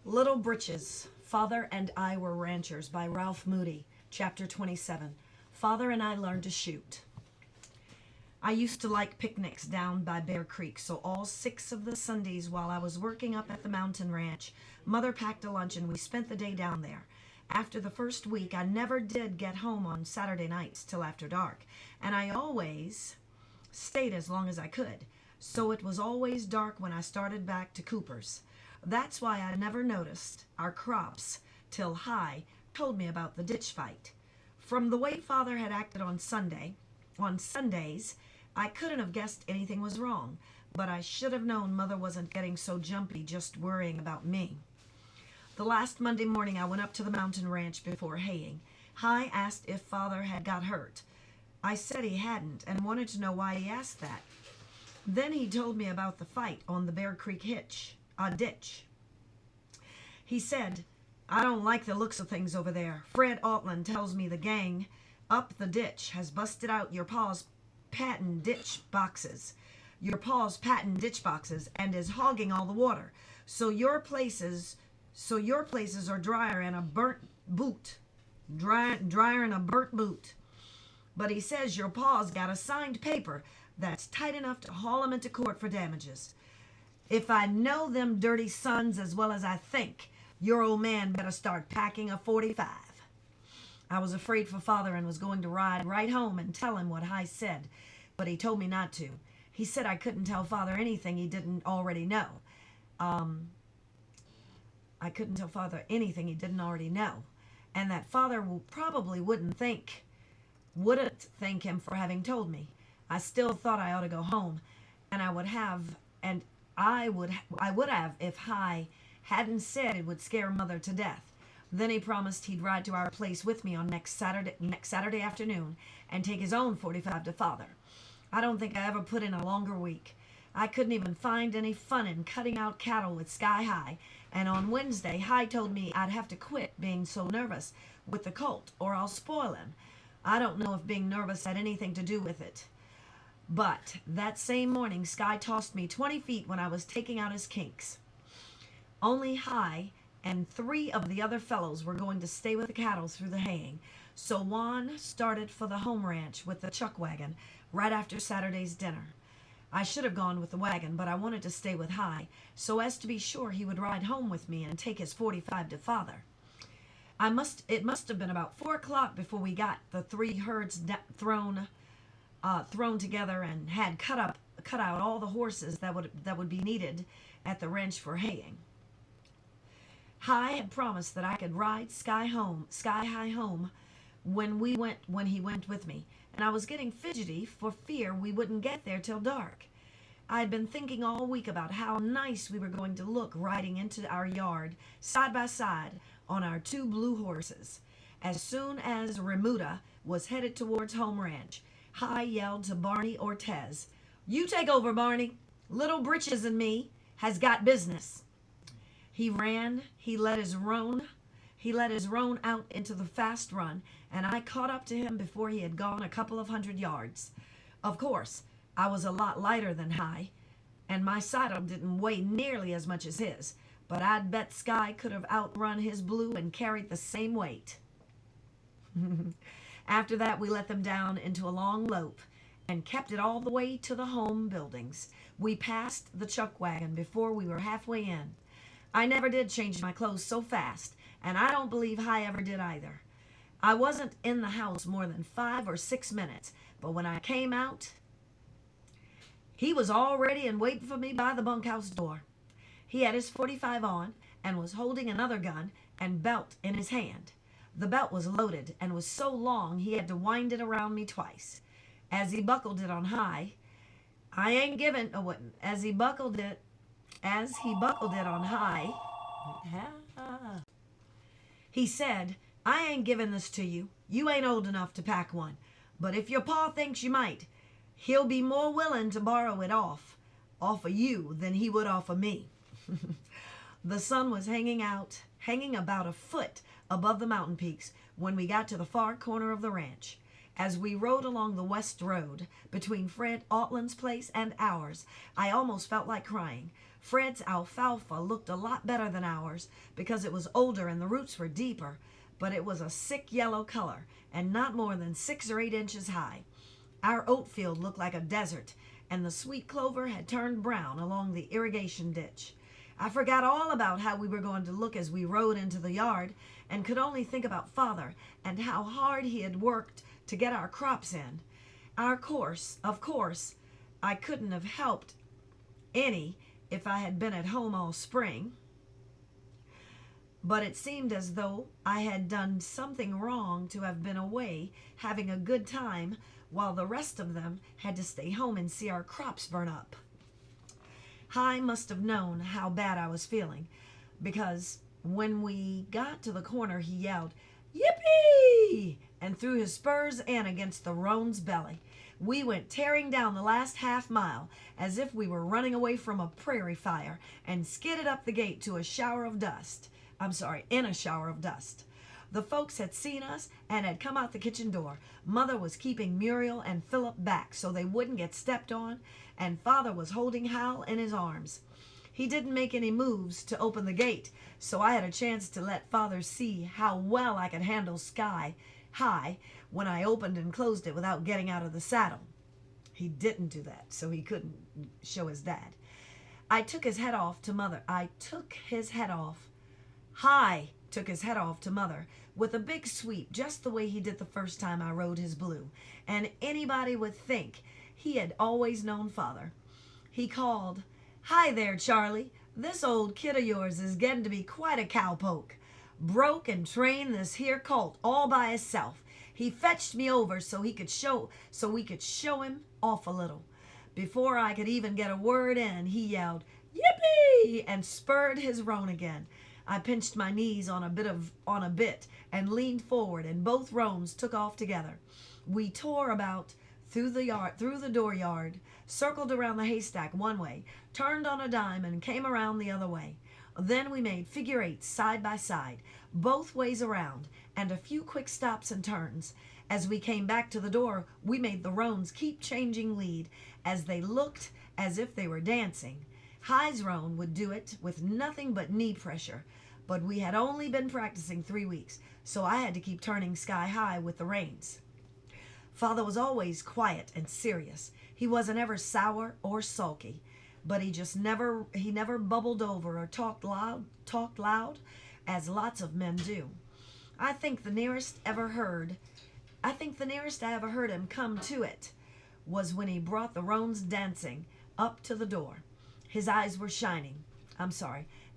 Little Britches, Father and I Were Ranchers by Ralph Moody, Chapter 27. Father and I Learned to Shoot. I used to like picnics down by Bear Creek, so all 6 of the Sundays while I was working up at the mountain ranch, Mother packed a lunch and we spent the day down there. After the first week, I never did get home on Saturday nights till after dark, and I always stayed as long as I could, so it was always dark when I started back to Cooper's. That's why I never noticed our crops till High told me about the ditch fight. From the way Father had acted on Sundays, I couldn't have guessed anything was wrong, but I should have known Mother wasn't getting so jumpy just worrying about me. The last Monday morning I went up to the mountain ranch before haying. High asked if Father had got hurt. I said he hadn't and wanted to know why he asked that. Then he told me about the fight on the Bear Creek ditch. He said, "I don't like the looks of things over there. Fred Altland tells me the gang up the ditch has busted out your pa's patent ditch boxes. And is hogging all the water. So your places are drier in a burnt boot. Drier in a burnt boot. But he says your pa's got a signed paper that's tight enough to haul him into court for damages. If I know them dirty sons as well as I think, your old man better start packing a 45. I was afraid for Father and was going to ride right home and tell him what High said, but he told me not to. He said I couldn't tell Father anything he didn't already know. I couldn't tell Father anything he didn't already know, and that Father probably wouldn't thank him for having told me. I still thought I ought to go home, and I would have if High hadn't said it would scare Mother to death. Then he promised he'd ride to our place with me on next Saturday afternoon and take his own 45 to Father. I don't think I ever put in a longer week. I couldn't even find any fun in cutting out cattle with Sky High, and on Wednesday High told me I'd have to quit being so nervous with the colt or I'll spoil him. I don't know if being nervous had anything to do with it. But that same morning, Sky tossed me 20 feet when I was taking out his kinks. Only High and 3 of the other fellows were going to stay with the cattle through the haying, so Juan started for the home ranch with the chuck wagon right after Saturday's dinner. I should have gone with the wagon, but I wanted to stay with High, so as to be sure he would ride home with me and take his 45 to Father. It must have been about 4 o'clock before we got the 3 herds thrown together and had cut out all the horses that would be needed at the ranch for haying. High had promised that I could ride Sky High home when he went with me, and I was getting fidgety for fear we wouldn't get there till dark. I had been thinking all week about how nice we were going to look riding into our yard side by side on our 2 blue horses. As soon as Remuda was headed towards home ranch, High yelled to Barney Ortez, "You take over, Barney. Little Britches and me has got business." He ran, he let his roan out into the fast run, and I caught up to him before he had gone a couple of 100 yards. Of course, I was a lot lighter than High, and my saddle didn't weigh nearly as much as his, but I'd bet Sky could have outrun his blue and carried the same weight. After that, we let them down into a long lope and kept it all the way to the home buildings. We passed the chuck wagon before we were halfway in. I never did change my clothes so fast, and I don't believe High ever did either. I wasn't in the house more than 5 or 6 minutes, but when I came out, he was all ready and waiting for me by the bunkhouse door. He had his 45 on and was holding another gun and belt in his hand. The belt was loaded and was so long he had to wind it around me twice. As he buckled it on High, as he buckled it on High, he said, "I ain't giving this to you. You ain't old enough to pack one. But if your pa thinks you might, he'll be more willing to borrow it off of you than he would off of me." The sun was hanging about a foot above the mountain peaks when we got to the far corner of the ranch. As we rode along the west road between Fred Altland's place and ours, I almost felt like crying. Fred's alfalfa looked a lot better than ours because it was older and the roots were deeper, but it was a sick yellow color and not more than 6 or 8 inches high. Our oat field looked like a desert, and the sweet clover had turned brown along the irrigation ditch. I forgot all about how we were going to look as we rode into the yard and could only think about Father and how hard he had worked to get our crops in. Of course, I couldn't have helped any if I had been at home all spring, but it seemed as though I had done something wrong to have been away having a good time while the rest of them had to stay home and see our crops burn up. Hi must have known how bad I was feeling, because when we got to the corner he yelled, "Yippee!" and threw his spurs in against the roan's belly. We went tearing down the last half mile as if we were running away from a prairie fire and skidded up the gate to in a shower of dust. The folks had seen us and had come out the kitchen door. Mother was keeping Muriel and Philip back so they wouldn't get stepped on, and Father was holding Hal in his arms. He didn't make any moves to open the gate, so I had a chance to let Father see how well I could handle Sky High when I opened and closed it without getting out of the saddle. He didn't do that, so he couldn't show his dad. High took his head off to Mother with a big sweep, just the way he did the first time I rode his blue, and anybody would think he had always known Father. He called, "Hi there, Charlie. This old kid of yours is getting to be quite a cowpoke. Broke and trained this here colt all by himself. He fetched me over so we could show him off a little. Before I could even get a word in, he yelled, 'Yippee!' and spurred his roan again. I pinched my knees on a bit and leaned forward, and both roans took off together. We tore about through the dooryard, circled around the haystack one way, turned on a dime, and came around the other way. Then we made figure eights side by side, both ways around, and a few quick stops and turns. As we came back to the door, we made the roans keep changing lead as they looked as if they were dancing. High's roan would do it with nothing but knee pressure, but we had only been practicing 3 weeks, so I had to keep turning Sky High with the reins. Father was always quiet and serious. He wasn't ever sour or sulky, but he never bubbled over or talked loud as lots of men do. I think the nearest I ever heard him come to it was when he brought the roans dancing up to the door. His eyes were shining.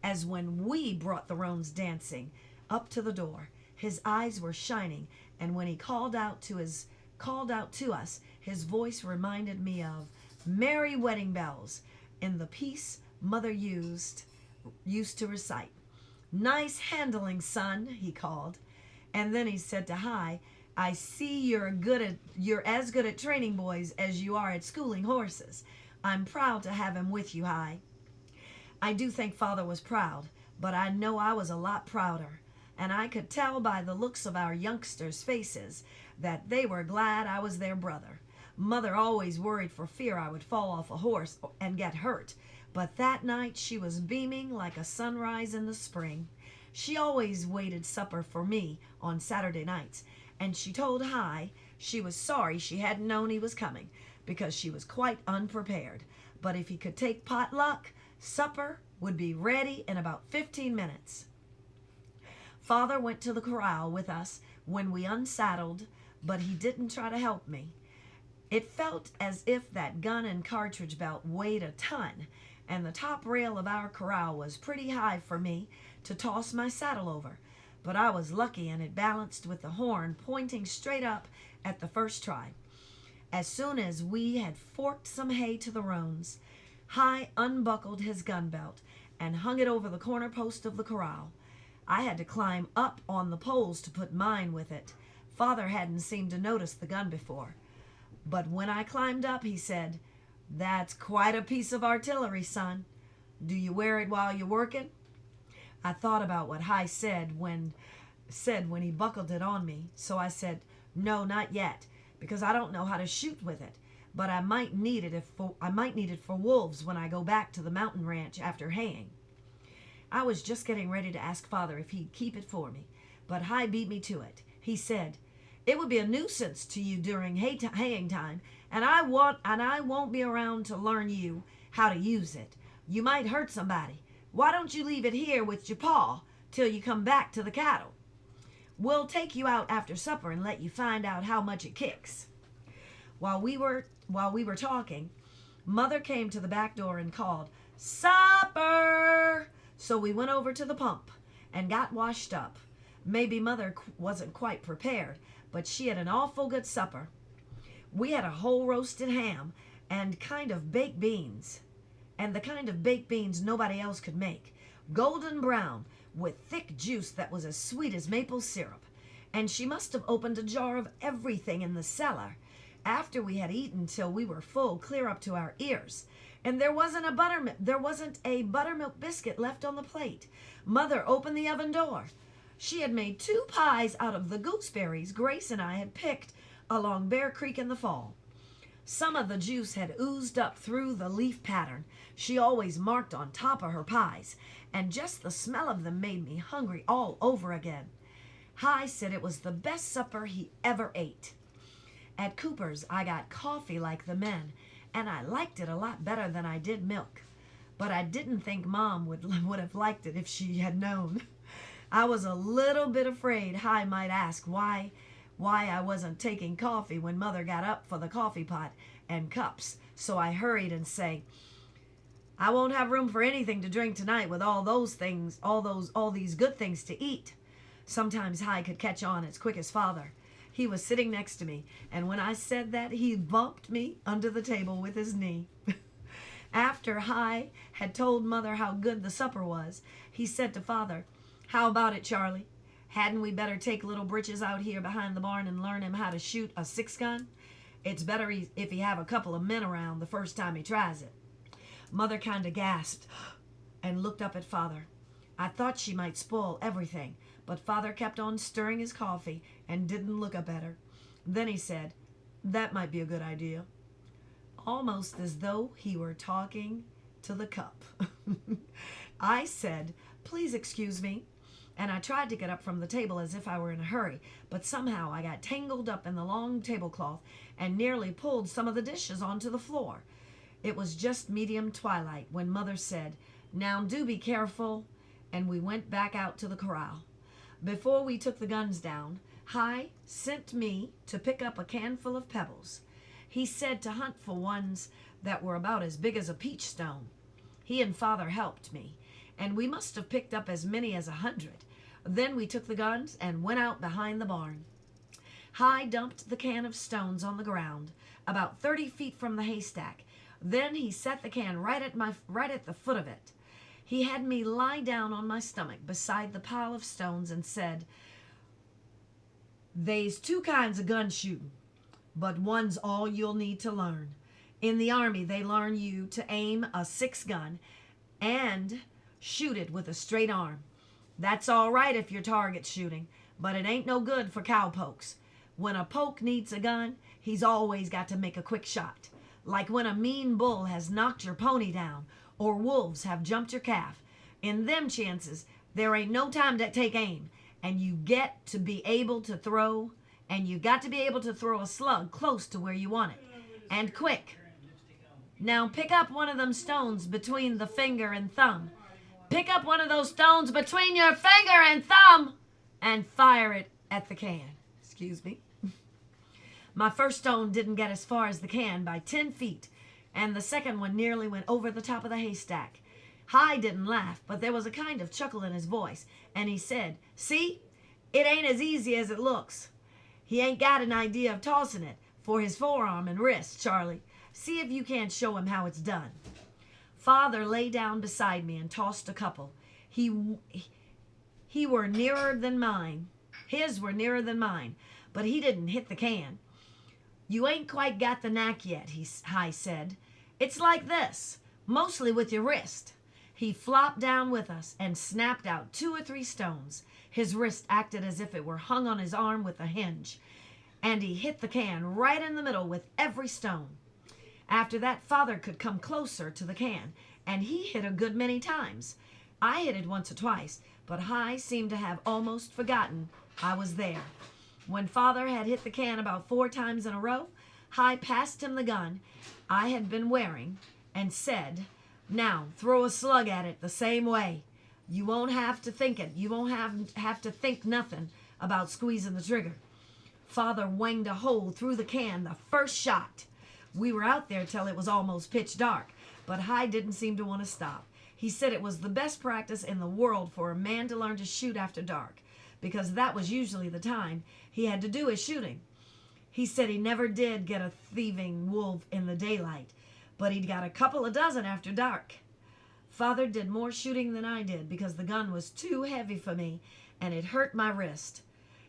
As when we brought the roans dancing up to the door. His eyes were shining, and when he called out to us, his voice reminded me of "Merry Wedding Bells" in the piece Mother used to recite. "Nice handling, son," he called. And then he said to High, "I see you're as good at training boys as you are at schooling horses. I'm proud to have him with you, High." I do think Father was proud, but I know I was a lot prouder, and I could tell by the looks of our youngsters' faces that they were glad I was their brother. Mother always worried for fear I would fall off a horse and get hurt, but that night she was beaming like a sunrise in the spring. She always waited supper for me on Saturday nights, and she told High she was sorry she hadn't known he was coming, because she was quite unprepared. But if he could take potluck, supper would be ready in about 15 minutes. Father went to the corral with us when we unsaddled, but he didn't try to help me. It felt as if that gun and cartridge belt weighed a ton, and the top rail of our corral was pretty high for me to toss my saddle over, but I was lucky and it balanced with the horn pointing straight up at the first try. As soon as we had forked some hay to the roans, High unbuckled his gun belt and hung it over the corner post of the corral. I had to climb up on the poles to put mine with it. Father hadn't seemed to notice the gun before, but when I climbed up, he said, "That's quite a piece of artillery, son. Do you wear it while you're working?" I thought about what High said when he buckled it on me, so I said, "No, not yet, because I don't know how to shoot with it. but I might need it for wolves when I go back to the mountain ranch after haying. I was just getting ready to ask Father if he'd keep it for me, but Hi beat me to it. He said, "It would be a nuisance to you during haying time, and I won't be around to learn you how to use it. You might hurt somebody. Why don't you leave it here with your paw till you come back to the cattle? We'll take you out after supper and let you find out how much it kicks." While we were talking, Mother came to the back door and called, "Supper!" So we went over to the pump and got washed up. Maybe Mother wasn't quite prepared, but she had an awful good supper. We had a whole roasted ham and the kind of baked beans nobody else could make, golden brown with thick juice that was as sweet as maple syrup. And she must have opened a jar of everything in the cellar after we had eaten till we were full clear up to our ears. And there wasn't a buttermilk biscuit left on the plate. Mother opened the oven door. She had made 2 pies out of the gooseberries Grace and I had picked along Bear Creek in the fall. Some of the juice had oozed up through the leaf pattern she always marked on top of her pies, and just the smell of them made me hungry all over again. Hi said it was the best supper he ever ate. At Cooper's, I got coffee like the men, and I liked it a lot better than I did milk. But I didn't think Mom would have liked it if she had known. I was a little bit afraid Hi might ask why I wasn't taking coffee when Mother got up for the coffee pot and cups, so I hurried and say, "I won't have room for anything to drink tonight with all these good things to eat." Sometimes Hi could catch on as quick as Father. He was sitting next to me, and when I said that, he bumped me under the table with his knee. After Hi had told Mother how good the supper was, he said to Father, "How about it, Charlie? Hadn't we better take little Britches out here behind the barn and learn him how to shoot a 6-gun? It's better if he have a couple of men around the first time he tries it." Mother kind of gasped and looked up at Father. I thought she might spoil everything, but Father kept on stirring his coffee and didn't look up at her. Then he said, "That might be a good idea," almost as though he were talking to the cup. I said, "Please excuse me," and I tried to get up from the table as if I were in a hurry, but somehow I got tangled up in the long tablecloth and nearly pulled some of the dishes onto the floor. It was just medium twilight when Mother said, "Now do be careful," and we went back out to the corral. Before we took the guns down, Hi sent me to pick up a canful of pebbles. He said to hunt for ones that were about as big as a peach stone. He and Father helped me, and we must have picked up as many as 100. Then we took the guns and went out behind the barn. Hi dumped the can of stones on the ground, about 30 feet from the haystack. Then he set the can right at the foot of it. He had me lie down on my stomach beside the pile of stones and said, "They's 2 kinds of gun shooting, but one's all you'll need to learn. In the Army, they learn you to aim a 6-gun and shoot it with a straight arm. That's all right if you're target shooting, but it ain't no good for cowpokes. When a poke needs a gun, he's always got to make a quick shot. Like when a mean bull has knocked your pony down or wolves have jumped your calf. In them chances, there ain't no time to take aim, and you got to be able to throw a slug close to where you want it, and quick. Now pick up one of them stones between the finger and thumb. Pick up one of those stones between your finger and thumb and fire it at the can." Excuse me. My first stone didn't get as far as the can by 10 feet, and the second one nearly went over the top of the haystack. Hi didn't laugh, but there was a kind of chuckle in his voice, and he said, "See, it ain't as easy as it looks. He ain't got an idea of tossing it for his forearm and wrist, Charlie. See if you can't show him how it's done." Father lay down beside me and tossed a couple. His were nearer than mine, but he didn't hit the can. "You ain't quite got the knack yet," Hi said. "It's like this, mostly with your wrist." He flopped down with us and snapped out 2 or 3 stones. His wrist acted as if it were hung on his arm with a hinge, and he hit the can right in the middle with every stone. After that, Father could come closer to the can, and he hit a good many times. I hit it once or twice, but Hi seemed to have almost forgotten I was there. When Father had hit the can about 4 times in a row, Hi passed him the gun I had been wearing and said, "Now throw a slug at it the same way. You won't have to think it. You won't have to think nothing about squeezing the trigger." Father wanged a hole through the can the first shot. We were out there till it was almost pitch dark, but Hi didn't seem to want to stop. He said it was the best practice in the world for a man to learn to shoot after dark, because that was usually the time he had to do his shooting. He said he never did get a thieving wolf in the daylight, but he'd got a couple of dozen after dark. Father did more shooting than I did because the gun was too heavy for me and it hurt my wrist.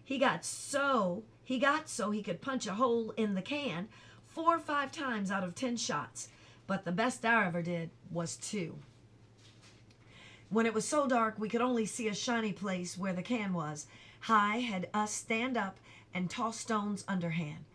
He got so he could punch a hole in the can 4 or 5 times out of 10 shots, but the best I ever did was 2. When it was so dark we could only see a shiny place where the can was, Hi had us stand up and toss stones underhand,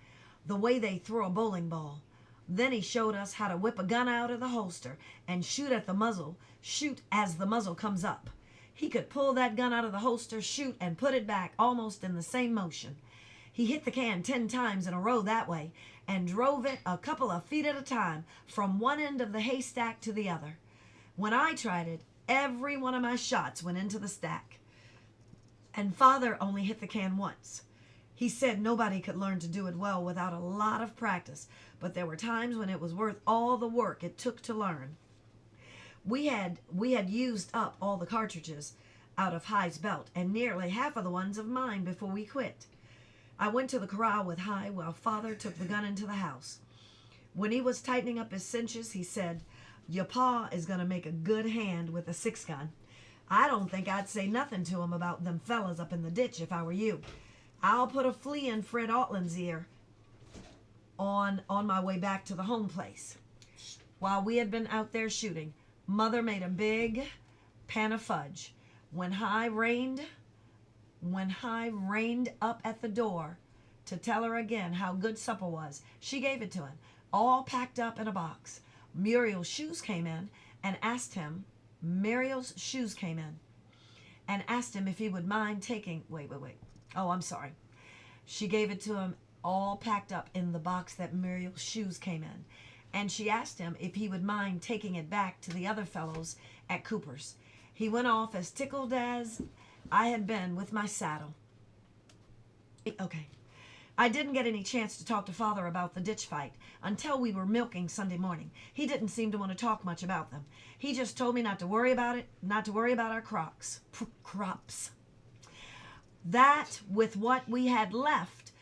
the way they throw a bowling ball. Then he showed us how to whip a gun out of the holster and shoot as the muzzle comes up. He could pull that gun out of the holster, shoot, and put it back almost in the same motion. He hit the can 10 times in a row that way and drove it a couple of feet at a time from one end of the haystack to the other. When I tried it, every one of my shots went into the stack. And Father only hit the can once. He said nobody could learn to do it well without a lot of practice, but there were times when it was worth all the work it took to learn. We had used up all the cartridges out of Hi's belt and nearly half of the ones of mine before we quit. I went to the corral with Hi while Father took the gun into the house. When he was tightening up his cinches, he said, "Your pa is going to make a good hand with a 6-gun. I don't think I'd say nothing to him about them fellas up in the ditch if I were you. I'll put a flea in Fred Altland's ear on my way back to the home place." While we had been out there shooting, Mother made a big pan of fudge. When Hi reined up at the door to tell her again how good supper was, she gave it to him, all packed up in a box. Muriel's shoes came in and asked him if he would mind taking, wait. Oh, I'm sorry. She gave it to him all packed up in the box that Muriel's shoes came in. And she asked him if he would mind taking it back to the other fellows at Cooper's. He went off as tickled as I had been with my saddle. Okay. I didn't get any chance to talk to Father about the ditch fight until we were milking Sunday morning. He didn't seem to want to talk much about them. He just told me not to worry about our crops. That with what we had left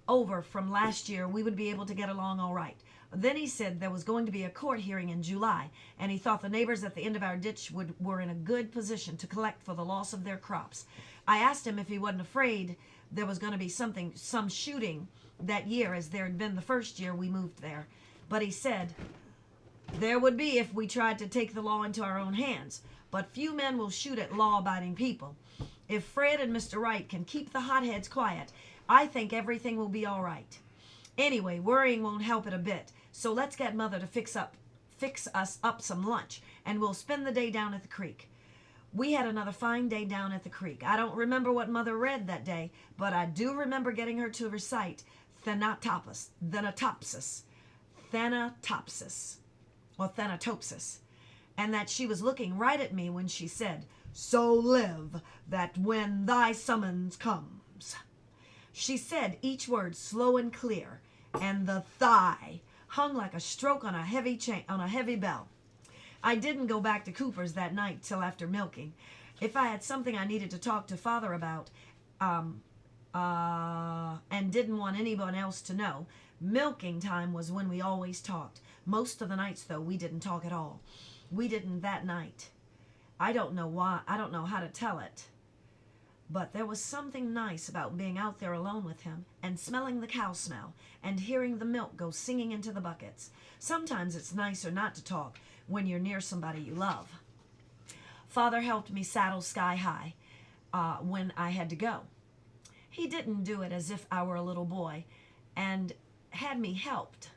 over from last year, we would be able to get along all right. Then he said there was going to be a court hearing in July, and he thought the neighbors at the end of our ditch were in a good position to collect for the loss of their crops. I asked him if he wasn't afraid there was going to be some shooting that year, as there had been the first year we moved there. But he said there would be if we tried to take the law into our own hands. But few men will shoot at law-abiding people. If Fred and Mr. Wright can keep the hotheads quiet, I think everything will be all right. Anyway, worrying won't help it a bit, so let's get Mother to fix us up some lunch, and we'll spend the day down at the creek. We had another fine day down at the creek. I don't remember what Mother read that day, but I do remember getting her to recite Thanatopsis, and that she was looking right at me when she said, "So live that when thy summons comes." She said each word slow and clear, and the thigh hung like a stroke on a heavy bell. I didn't go back to Cooper's that night till after milking. If I had something I needed to talk to Father about, and didn't want anyone else to know, milking time was when we always talked. Most of the nights, though, we didn't talk at all. We didn't that night. I don't know why. I don't know how to tell it. But there was something nice about being out there alone with him and smelling the cow smell and hearing the milk go singing into the buckets. Sometimes it's nicer not to talk when you're near somebody you love. Father helped me saddle Sky High when I had to go. He didn't do it as if I were a little boy, and had me helped,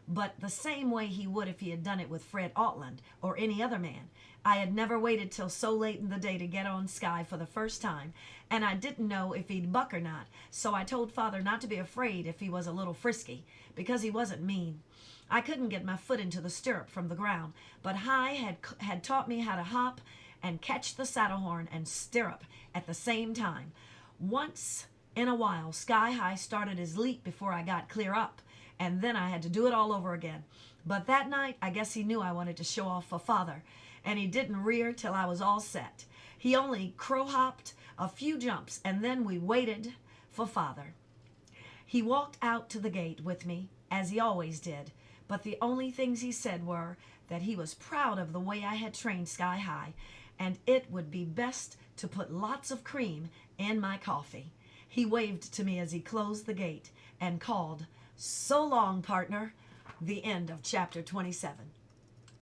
but the same way he would if he had done it with Fred Altland or any other man. I had never waited till so late in the day to get on Sky for the first time, and I didn't know if he'd buck or not, so I told Father not to be afraid if he was a little frisky, because he wasn't mean. I couldn't get my foot into the stirrup from the ground, but High had taught me how to hop and catch the saddle horn and stirrup at the same time. Once in a while, Sky High started his leap before I got clear up, and then I had to do it all over again. But that night, I guess he knew I wanted to show off for Father, and he didn't rear till I was all set. He only crow-hopped a few jumps, and then we waited for Father. He walked out to the gate with me, as he always did, but the only things he said were that he was proud of the way I had trained Sky High, and it would be best to put lots of cream in my coffee. He waved to me as he closed the gate and called, "So long, partner." The end of chapter 27.